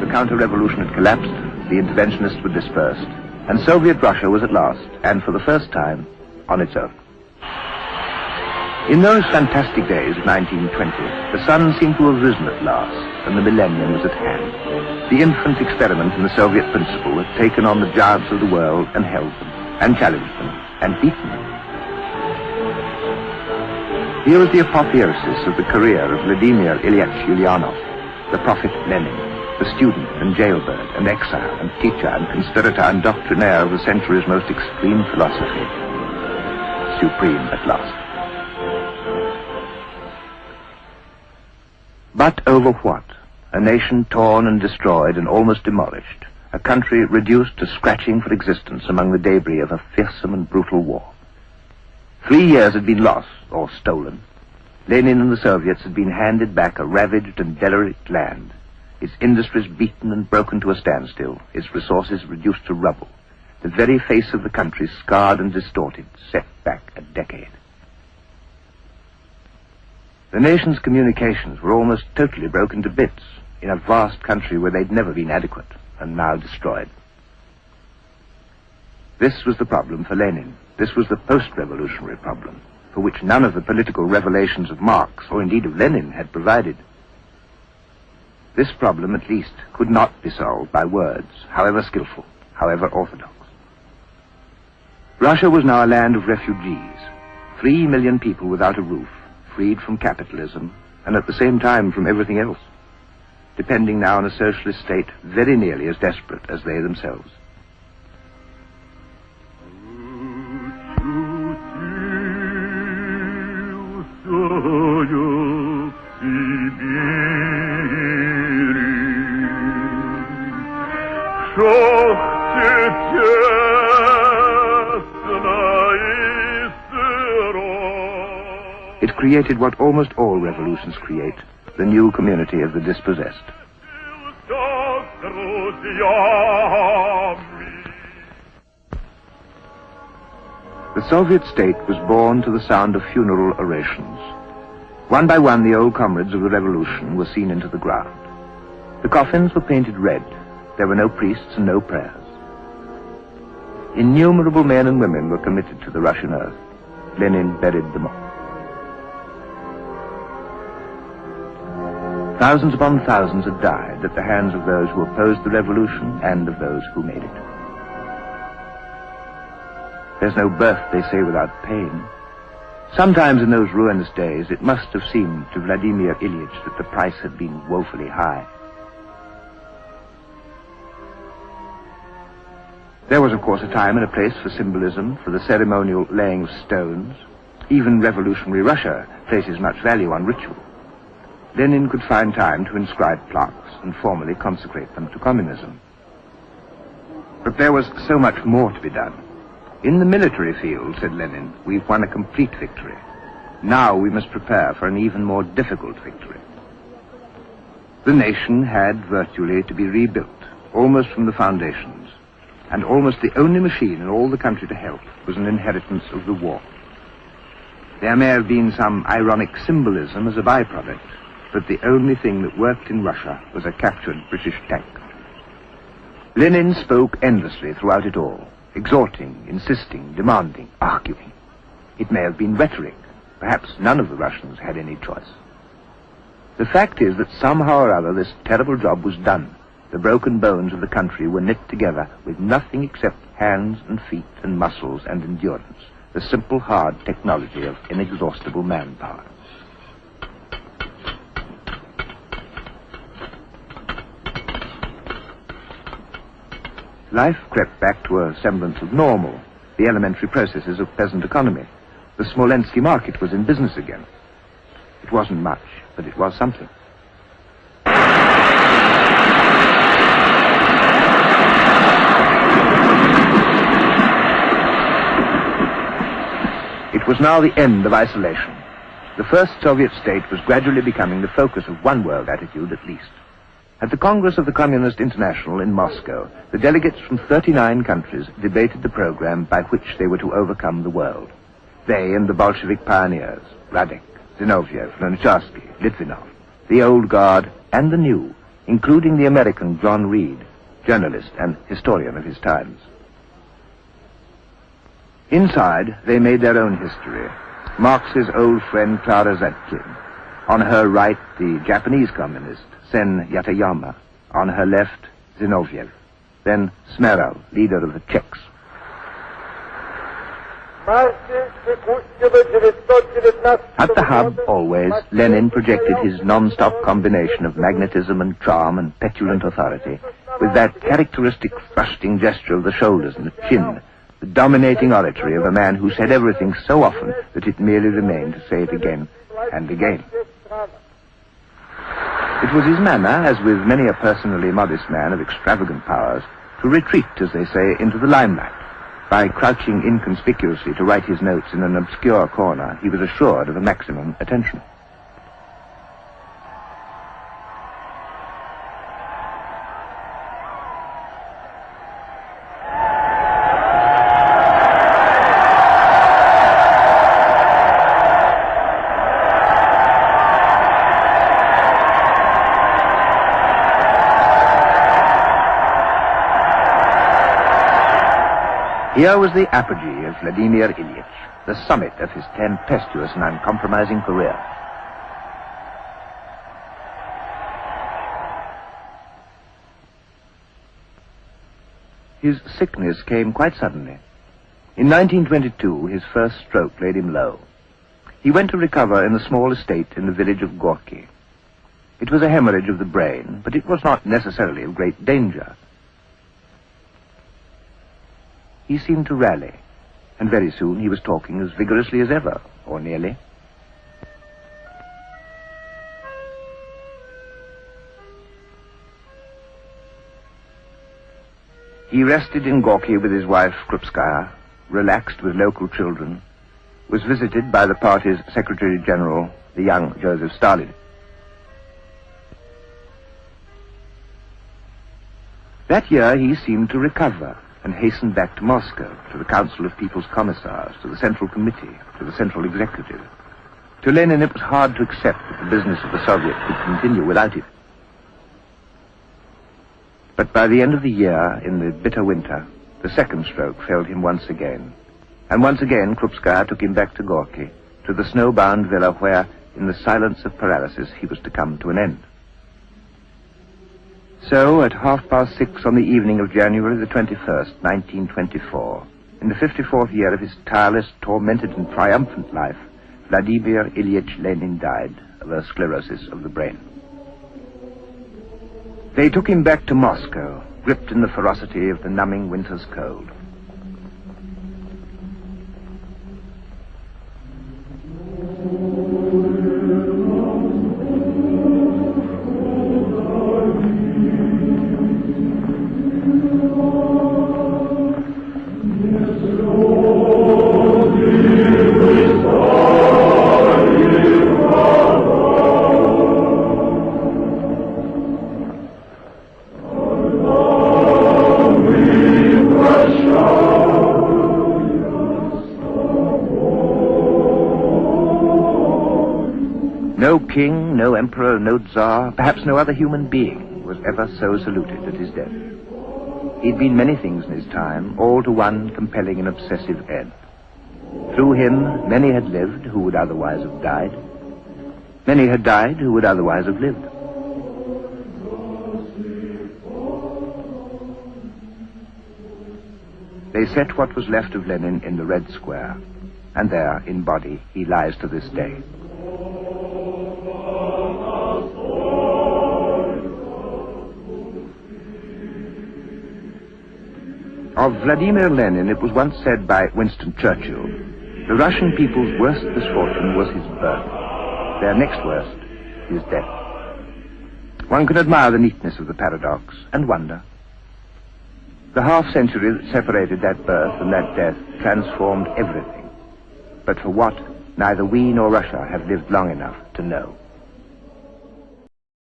the counter-revolution had collapsed, the interventionists were dispersed, and Soviet Russia was at last, and for the first time, on its own. In those fantastic days of 1920, the sun seemed to have risen at last, and the millennium was at hand. The infant experiment in the Soviet principle had taken on the giants of the world and held them, and challenged them, and beaten them. Here was the apotheosis of the career of Vladimir Ilyich Ulyanov, the prophet Lenin, the student and jailbird and exile and teacher and conspirator and doctrinaire of the century's most extreme philosophy. Supreme at last. But over what? A nation torn and destroyed and almost demolished. A country reduced to scratching for existence among the debris of a fearsome and brutal war. 3 years had been lost, or stolen. Lenin and the Soviets had been handed back a ravaged and derelict land, its industries beaten and broken to a standstill, its resources reduced to rubble, the very face of the country scarred and distorted, set back a decade. The nation's communications were almost totally broken to bits in a vast country where they'd never been adequate, and now destroyed. This was the problem for Lenin. This was the post-revolutionary problem, for which none of the political revelations of Marx, or indeed of Lenin, had provided. This problem, at least, could not be solved by words, however skillful, however orthodox. Russia was now a land of refugees, 3 million people without a roof, freed from capitalism, and at the same time from everything else, depending now on a socialist state very nearly as desperate as they themselves. It created what almost all revolutions create, the new community of the dispossessed. The Soviet state was born to the sound of funeral orations. One by one, the old comrades of the revolution were seen into the ground. The coffins were painted red. There were no priests and no prayers. Innumerable men and women were committed to the Russian earth. Lenin buried them all. Thousands upon thousands had died at the hands of those who opposed the revolution and of those who made it. There's no birth, they say, without pain. Sometimes in those ruinous days, it must have seemed to Vladimir Ilyich that the price had been woefully high. There was, of course, a time and a place for symbolism, for the ceremonial laying of stones. Even revolutionary Russia places much value on ritual. Lenin could find time to inscribe plaques and formally consecrate them to communism. But there was so much more to be done. In the military field, said Lenin, we've won a complete victory. Now we must prepare for an even more difficult victory. The nation had virtually to be rebuilt, almost from the foundations, and almost the only machine in all the country to help was an inheritance of the war. There may have been some ironic symbolism as a byproduct, but the only thing that worked in Russia was a captured British tank. Lenin spoke endlessly throughout it all, exhorting, insisting, demanding, arguing. It may have been rhetoric. Perhaps none of the Russians had any choice. The fact is that somehow or other this terrible job was done. The broken bones of the country were knit together with nothing except hands and feet and muscles and endurance, the simple, hard technology of inexhaustible manpower. Life crept back to a semblance of normal, the elementary processes of peasant economy. The Smolensky market was in business again. It wasn't much, but it was something. It was now the end of isolation. The first Soviet state was gradually becoming the focus of one world attitude at least. At the Congress of the Communist International in Moscow, the delegates from 39 countries debated the program by which they were to overcome the world. They and the Bolshevik pioneers, Radek, Zinoviev, Lonicharsky, Litvinov, the old guard and the new, including the American John Reed, journalist and historian of his times. Inside, they made their own history. Marx's old friend Clara Zetkin. On her right, the Japanese communist, Sen Yatayama. On her left, Zinoviev. Then Smerov, leader of the Czechs. At the hub, always, Lenin projected his non-stop combination of magnetism and charm and petulant authority, with that characteristic thrusting gesture of the shoulders and the chin, the dominating oratory of a man who said everything so often that it merely remained to say it again and again. It was his manner, as with many a personally modest man of extravagant powers, to retreat, as they say, into the limelight. By crouching inconspicuously to write his notes in an obscure corner, he was assured of a maximum attention. Here was the apogee of Vladimir Ilyich, the summit of his tempestuous and uncompromising career. His sickness came quite suddenly. In 1922, his first stroke laid him low. He went to recover in the small estate in the village of Gorky. It was a hemorrhage of the brain, but it was not necessarily of great danger. He seemed to rally, and very soon he was talking as vigorously as ever, or nearly. He rested in Gorky with his wife Krupskaya, relaxed with local children, was visited by the party's Secretary-General, the young Joseph Stalin. That year he seemed to recover, and hastened back to Moscow, to the Council of People's Commissars, to the Central Committee, to the Central Executive. To Lenin it was hard to accept that the business of the Soviet could continue without it. But by the end of the year, in the bitter winter, the second stroke failed him once again. And once again Krupskaya took him back to Gorky, to the snow-bound villa where, in the silence of paralysis, he was to come to an end. So, at 6:30 on the evening of January the 21st, 1924, in the 54th year of his tireless, tormented and triumphant life, Vladimir Ilyich Lenin died of a sclerosis of the brain. They took him back to Moscow, gripped in the ferocity of the numbing winter's cold. No king, no emperor, no tsar, perhaps no other human being was ever so saluted at his death. He'd been many things in his time, all to one compelling and obsessive end. Through him, many had lived who would otherwise have died. Many had died who would otherwise have lived. They set what was left of Lenin in the Red Square, and there, in body, he lies to this day. Of Vladimir Lenin, it was once said by Winston Churchill, the Russian people's worst misfortune was his birth. Their next worst, his death. One can admire the neatness of the paradox, and wonder. The half-century that separated that birth and that death transformed everything. But for what, neither we nor Russia have lived long enough to know.